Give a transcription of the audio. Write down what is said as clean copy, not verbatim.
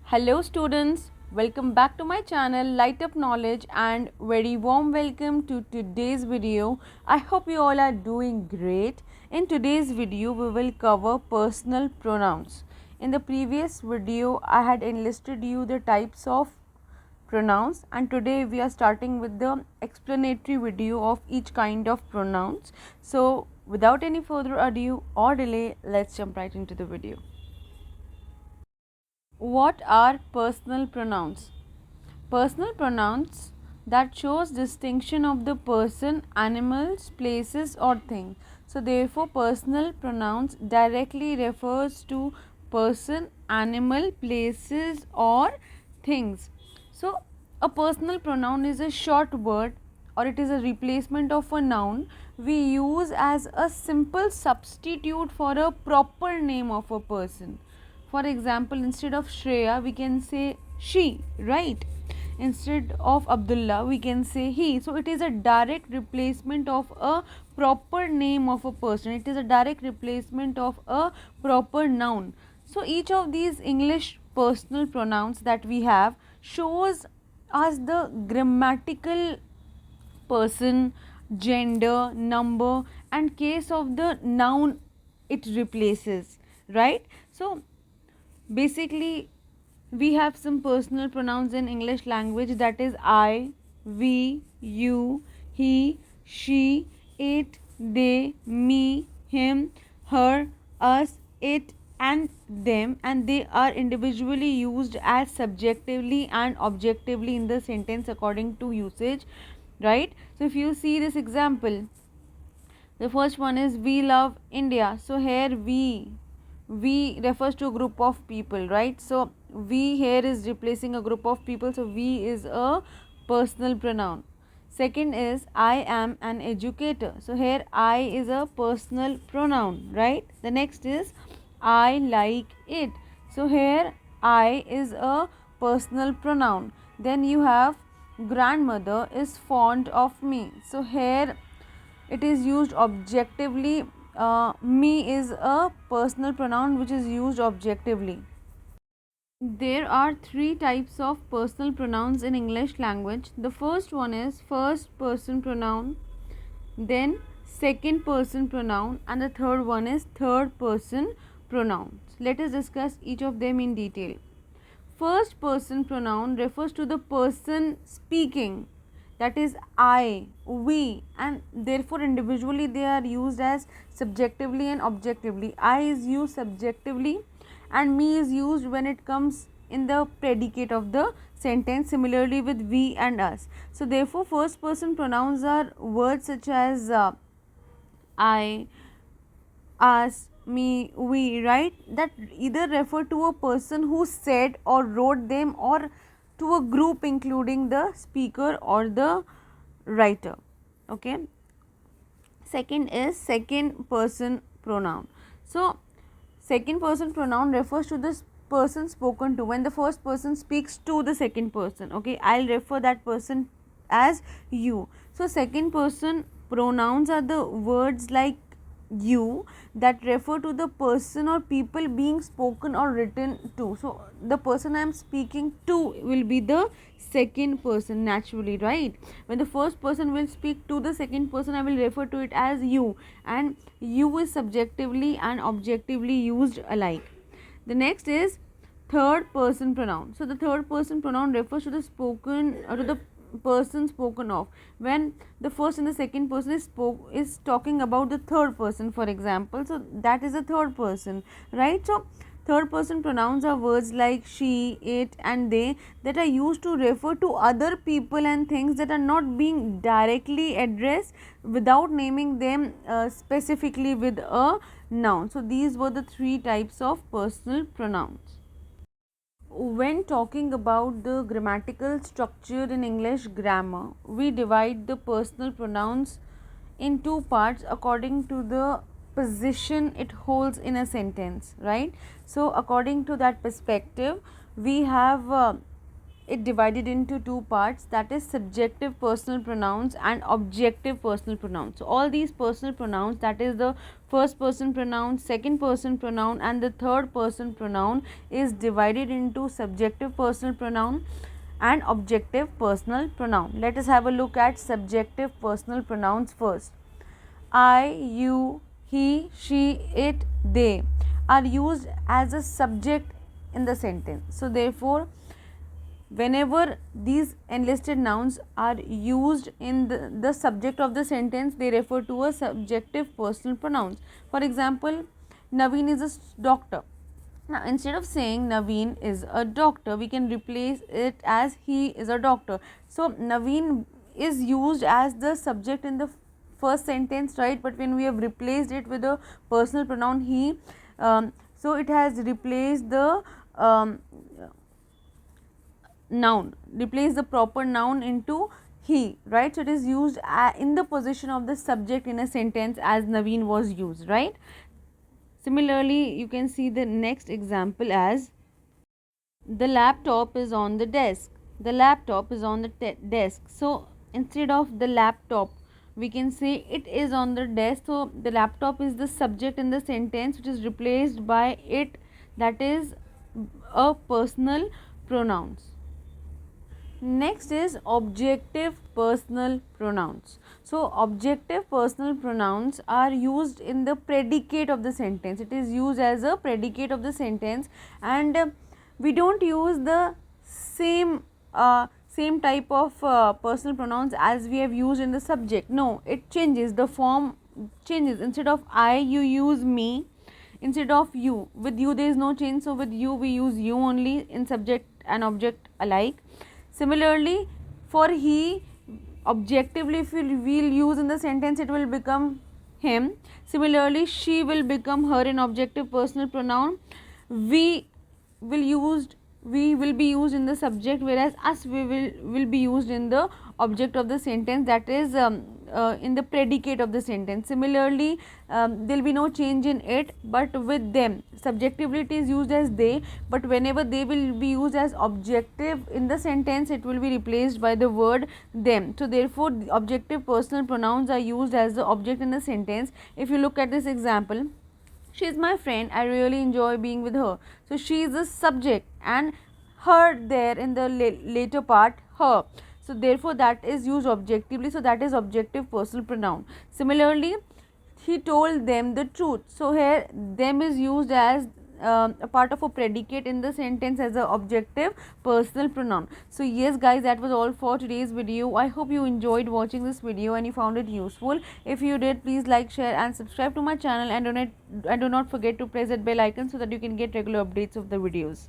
Hello students, welcome back to my channel Lightup Knowledge and very warm welcome to today's video. I hope you all are doing great. In today's video we will cover personal pronouns. In the previous video I had enlisted you the types of pronouns and today we are starting with the explanatory video of each kind of pronouns. So without any further ado or delay, let's jump right into the video. What are personal pronouns? Personal pronouns that shows distinction of the person, animals, places or thing. So therefore personal pronouns directly refers to person, animal, places or things. So a personal pronoun is a short word or it is a replacement of a noun we use as a simple substitute for a proper name of a person. For example, instead of Shreya, we can say she, right? Instead of Abdullah, we can say he. So it is a direct replacement of a proper name of a person. It is a direct replacement of a proper noun. So each of these English personal pronouns that we have shows us the grammatical person, gender, number and case of the noun it replaces, right? So basically we have some personal pronouns in English language, that is I, we, you, he, she, it, they, me, him, her, us, it and them, and they are individually used as subjectively and objectively in the sentence according to usage, right? So if you see this example, the first one is we love India. So here we refers to a group of people, right? So we here is replacing a group of people, so we is a personal pronoun. Second is I am an educator. So here I is a personal pronoun, right? The next is I like it. So here I is a personal pronoun. Then you have grandmother is fond of me. So here it is used objectively. Me is a personal pronoun which is used objectively. There are three types of personal pronouns in English language. The first one is first person pronoun, then second person pronoun, and the third one is third person pronouns. Let us discuss each of them in detail. First person pronoun refers to the person speaking, that is I, we, and therefore individually they are used as subjectively and objectively. I is used subjectively and me is used when it comes in the predicate of the sentence, similarly with we and us. So therefore first person pronouns are words such as I, us, me, we, right? That either refer to a person who said or wrote them or to a group including the speaker or the writer. Okay. Second is second person pronoun. So second person pronoun refers to the person spoken to when the first person speaks to the second person. Okay, I'll refer that person as you. So second person pronouns are the words like you that refer to the person or people being spoken or written to. So the person I am speaking to will be the second person naturally, right? When the first person will speak to the second person, I will refer to it as you, and you is subjectively and objectively used alike. The next is third person pronoun. So the third person pronoun refers to the spoken or to the person spoken of when the first and the second person is talking about the third person, for example. So that is the third person, right? So third person pronouns are words like she, it and they that are used to refer to other people and things that are not being directly addressed without naming them specifically with a noun. So these were the three types of personal pronouns. When talking about the grammatical structure in English grammar, we divide the personal pronouns in two parts according to the position it holds in a sentence, right? So according to that perspective, we have it divided into two parts, that is subjective personal pronouns and objective personal pronouns. So all these personal pronouns, that is the first person pronoun, second person pronoun and the third person pronoun, is divided into subjective personal pronoun and objective personal pronoun. Let us have a look at subjective personal pronouns first. I, you, he, she, it, they are used as a subject in the sentence. So therefore, whenever these enlisted nouns are used in the subject of the sentence, they refer to a subjective personal pronouns. For example, Naveen is a doctor. Now, instead of saying Naveen is a doctor, we can replace it as he is a doctor. So, Naveen is used as the subject in the first sentence, right? But when we have replaced it with a personal pronoun he, so it has replaced the noun, replace the proper noun into he, right? So, it is used in the position of the subject in a sentence as Naveen was used, right? Similarly, you can see the next example as the laptop is on the desk. The laptop is on the desk. So, instead of the laptop, we can say it is on the desk. So, the laptop is the subject in the sentence which is replaced by it, that is a personal pronouns. Next is objective personal pronouns. So, objective personal pronouns are used in the predicate of the sentence. It is used as a predicate of the sentence, and we don't use the same type of personal pronouns as we have used in the subject. No, it changes, the form changes. Instead of I, you use me. Instead of you, with you there is no change. So, with you we use you only in subject and object alike. Similarly, for he, objectively if we will use in the sentence, it will become him. Similarly, she will become her in objective personal pronoun. We will be used in the subject, whereas us will be used in the object of the sentence, that is in the predicate of the sentence. Similarly, there will be no change in it, but with them, subjectively it is used as they, but whenever they will be used as objective in the sentence, it will be replaced by the word them. So therefore, the objective personal pronouns are used as the object in the sentence. If you look at this example, she is my friend, I really enjoy being with her. So she is the subject and her there in the later part, her. So therefore, that is used objectively. So that is objective personal pronoun. Similarly, he told them the truth. So here them is used as a part of a predicate in the sentence as a objective personal pronoun. So yes guys, that was all for today's video. I hope you enjoyed watching this video and you found it useful. If you did, please like, share and subscribe to my channel, and do not forget to press that bell icon so that you can get regular updates of the videos.